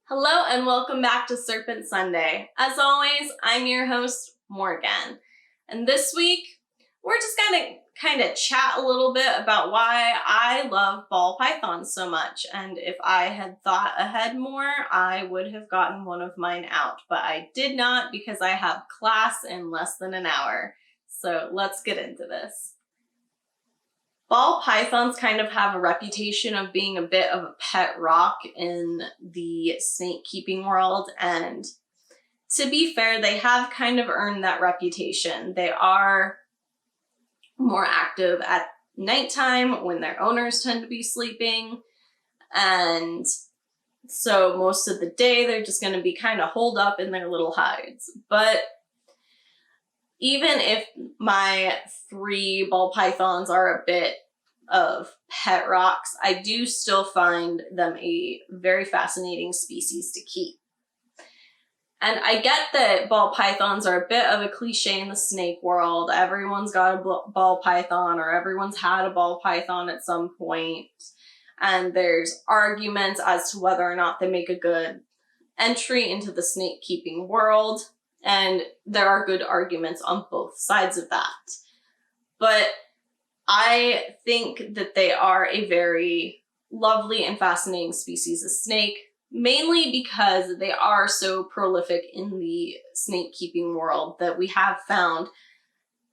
Hello and welcome back to Serpent Sunday. As always, I'm your host, Morgan. And this week, we're just gonna kind of chat a little bit about why I love ball pythons so much. And if I had thought ahead more, I would have gotten one of mine out. But I did not because I have class in less than an hour. So let's get into this. Ball pythons kind of have a reputation of being a bit of a pet rock in the snake keeping world, and to be fair, they have kind of earned that reputation. They are more active at nighttime when their owners tend to be sleeping, and so most of the day they're just going to be kind of holed up in their little hides. But even if my 3 ball pythons are a bit of pet rocks, I do still find them a very fascinating species to keep. And I get that ball pythons are a bit of a cliche in the snake world. Everyone's got a ball python, or everyone's had a ball python at some point. And there's arguments as to whether or not they make a good entry into the snake keeping world. And there are good arguments on both sides of that. But I think that they are a very lovely and fascinating species of snake, mainly because they are so prolific in the snake keeping world that we have found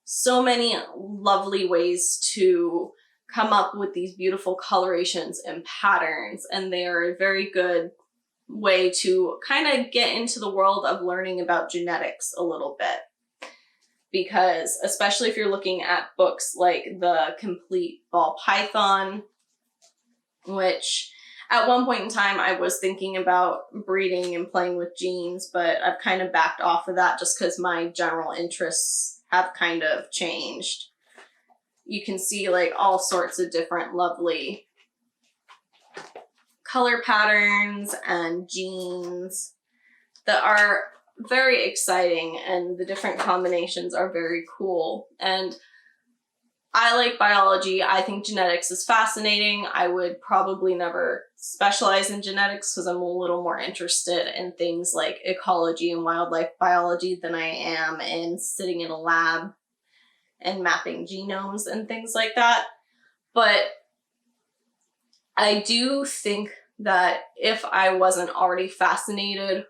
so many lovely ways to come up with these beautiful colorations and patterns, and they are a very good way to kind of get into the world of learning about genetics a little bit. Because especially if you're looking at books like The Complete Ball Python, which at one point in time I was thinking about breeding and playing with genes, but I've kind of backed off of that just because my general interests have kind of changed. You can see like all sorts of different lovely color patterns and genes that are very exciting, and the different combinations are very cool. And I like biology. I think genetics is fascinating. I would probably never specialize in genetics because I'm a little more interested in things like ecology and wildlife biology than I am in sitting in a lab and mapping genomes and things like that. But I do think that if I wasn't already fascinated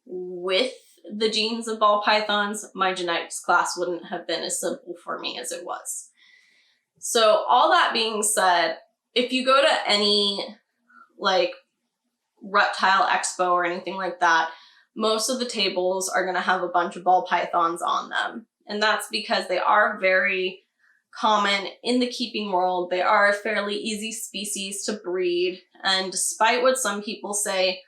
with the genes of ball pythons, my genetics class wouldn't have been as simple for me as it was. So all that being said, if you go to any like reptile expo or anything like that, most of the tables are going to have a bunch of ball pythons on them. And that's because they are very common in the keeping world. They are a fairly easy species to breed. And despite what some people say,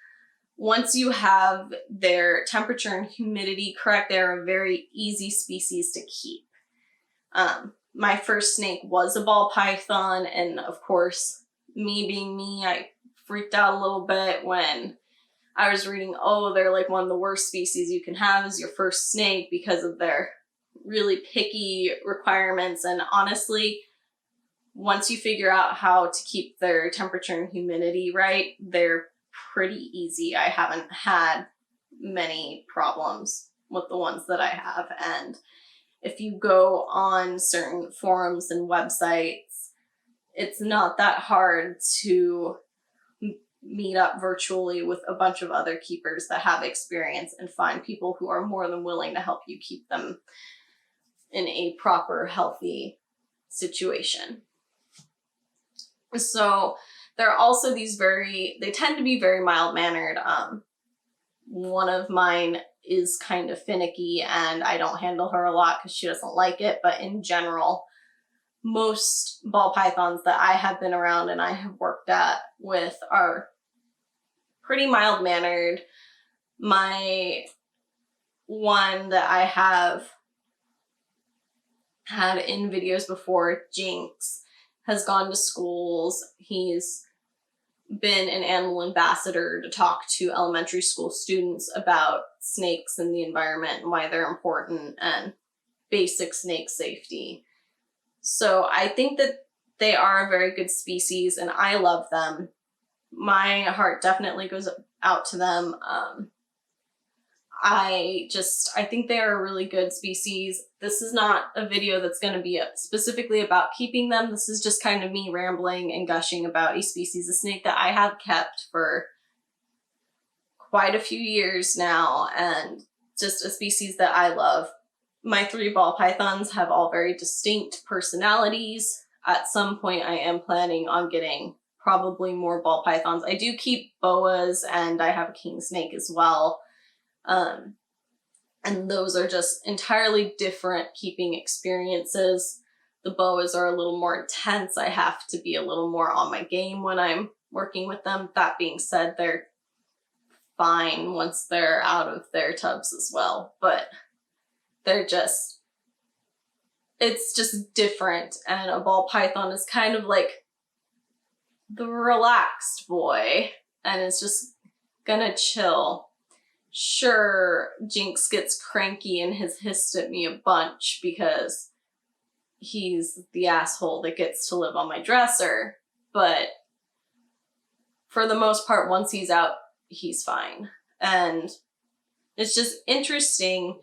once you have their temperature and humidity correct, they're a very easy species to keep. My first snake was a ball python, and of course, me being me, I freaked out a little bit when I was reading, oh, they're like one of the worst species you can have as your first snake because of their really picky requirements. And honestly, once you figure out how to keep their temperature and humidity right, they're pretty easy. I haven't had many problems with the ones that I have. And if you go on certain forums and websites, it's not that hard to meet up virtually with a bunch of other keepers that have experience and find people who are more than willing to help you keep them in a proper, healthy situation. So there are also these they tend to be very mild-mannered. One of mine is kind of finicky, and I don't handle her a lot because she doesn't like it. But in general, most ball pythons that I have been around and I have worked with are pretty mild-mannered. My one that I have had in videos before, Jinx, has gone to schools. He's been an animal ambassador to talk to elementary school students about snakes and the environment and why they're important and basic snake safety. So I think that they are a very good species and I love them. My heart definitely goes out to them. I think they are a really good species. This is not a video that's going to be specifically about keeping them. This is just kind of me rambling and gushing about a species of snake that I have kept for quite a few years now, and just a species that I love. My 3 ball pythons have all very distinct personalities. At some point I am planning on getting probably more ball pythons. I do keep boas, and I have a king snake as well. And those are just entirely different keeping experiences. The boas are a little more intense. I have to be a little more on my game when I'm working with them. That being said, they're fine once they're out of their tubs as well, but it's just different. And a ball python is kind of like the relaxed boy, and it's just gonna chill. Sure, Jinx gets cranky and has hissed at me a bunch because he's the asshole that gets to live on my dresser, but for the most part, once he's out, he's fine. And it's just interesting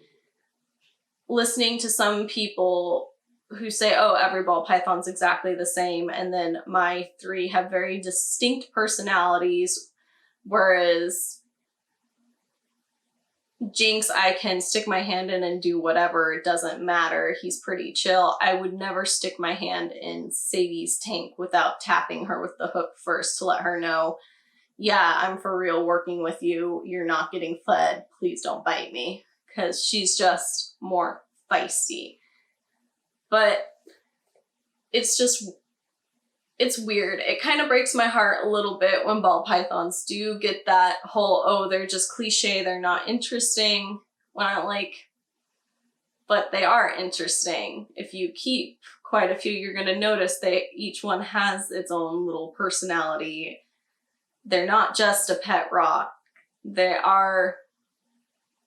listening to some people who say, oh, every ball python's exactly the same, and then my 3 have very distinct personalities, whereas Jinx, I can stick my hand in and do whatever, it doesn't matter, he's pretty chill. I would never stick my hand in Sadie's tank without tapping her with the hook first to let her know, yeah, I'm for real working with you, you're not getting fed, please don't bite me, because she's just more feisty. But it's weird. It kind of breaks my heart a little bit when ball pythons do get that whole, oh, they're just cliche, they're not interesting, when I'm like, but they are interesting. If you keep quite a few, you're going to notice each one has its own little personality. They're not just a pet rock. They are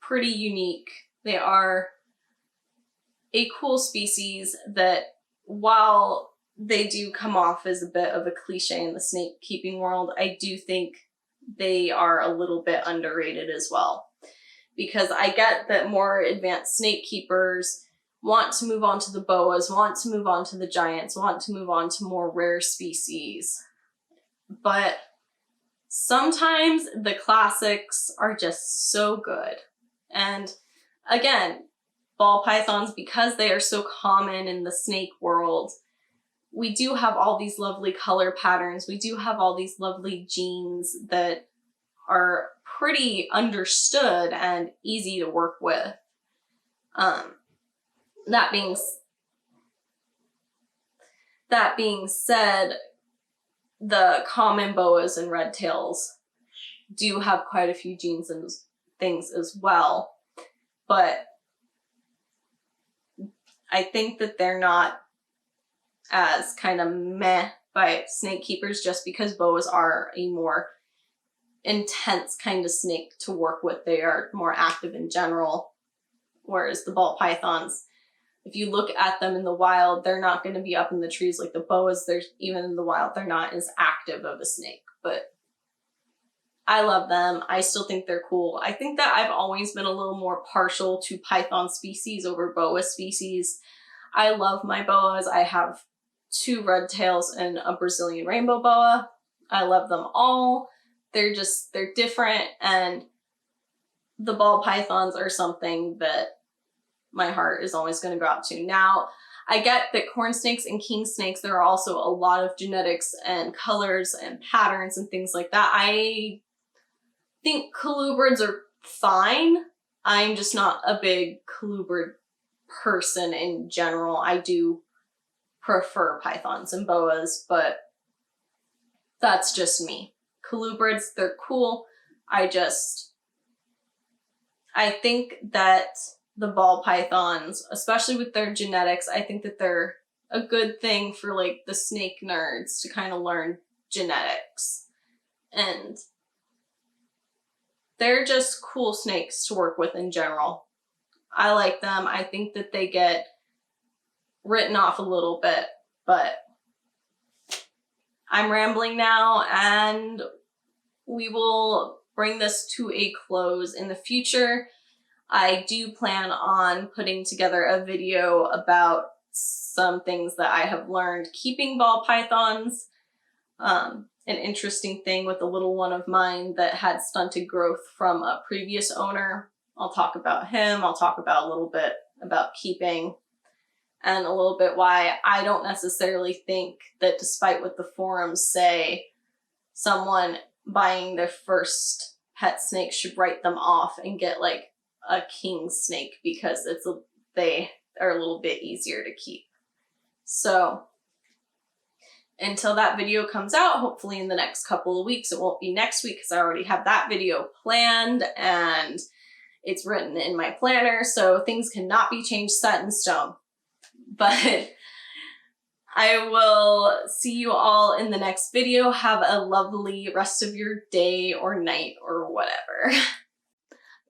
pretty unique. They are a cool species that, while they do come off as a bit of a cliche in the snake keeping world, I do think they are a little bit underrated as well. Because I get that more advanced snake keepers want to move on to the boas, want to move on to the giants, want to move on to more rare species. But sometimes the classics are just so good. And again, ball pythons, because they are so common in the snake world, we do have all these lovely color patterns. We do have all these lovely genes that are pretty understood and easy to work with. That being said, the common boas and red tails do have quite a few genes and things as well, but I think that they're not as kind of meh by snake keepers, just because boas are a more intense kind of snake to work with. They are more active in general, whereas the ball pythons, if you look at them in the wild, they're not going to be up in the trees like the boas. Even in the wild, they're not as active of a snake, but I love them. I still think they're cool. I think that I've always been a little more partial to python species over boa species. I love my boas. I have 2 red tails and a Brazilian rainbow boa. I love them all. They're different, and the ball pythons are something that my heart is always going to go out to. Now, I get that corn snakes and king snakes, there are also a lot of genetics and colors and patterns and things like that. I think colubrids are fine. I'm just not a big colubrid person in general. I do prefer pythons and boas, but that's just me. Colubrids, they're cool. I think that the ball pythons, especially with their genetics, I think that they're a good thing for like the snake nerds to kind of learn genetics. And they're just cool snakes to work with in general. I like them. I think that they get written off a little bit, but I'm rambling now, and we will bring this to a close in the future. I do plan on putting together a video about some things that I have learned keeping ball pythons. An interesting thing with a little one of mine that had stunted growth from a previous owner. I'll talk about him. I'll talk about a little bit about keeping, and a little bit why I don't necessarily think that, despite what the forums say, someone buying their first pet snake should write them off and get like a king snake, because they are a little bit easier to keep. So until that video comes out, hopefully in the next couple of weeks, it won't be next week because I already have that video planned and it's written in my planner, so things cannot be changed, set in stone. But I will see you all in the next video. Have a lovely rest of your day or night or whatever.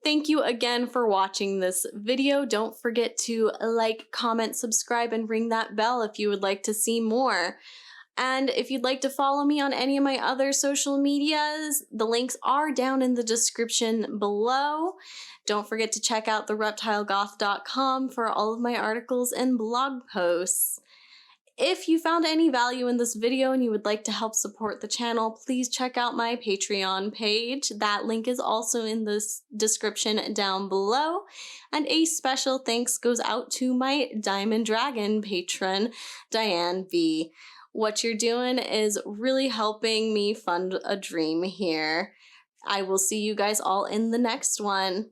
Thank you again for watching this video. Don't forget to like, comment, subscribe, and ring that bell if you would like to see more. And if you'd like to follow me on any of my other social medias, the links are down in the description below. Don't forget to check out thereptilegoth.com for all of my articles and blog posts. If you found any value in this video and you would like to help support the channel, please check out my Patreon page. That link is also in the description down below. And a special thanks goes out to my Diamond Dragon patron, Diane B. What you're doing is really helping me fund a dream here. I will see you guys all in the next one.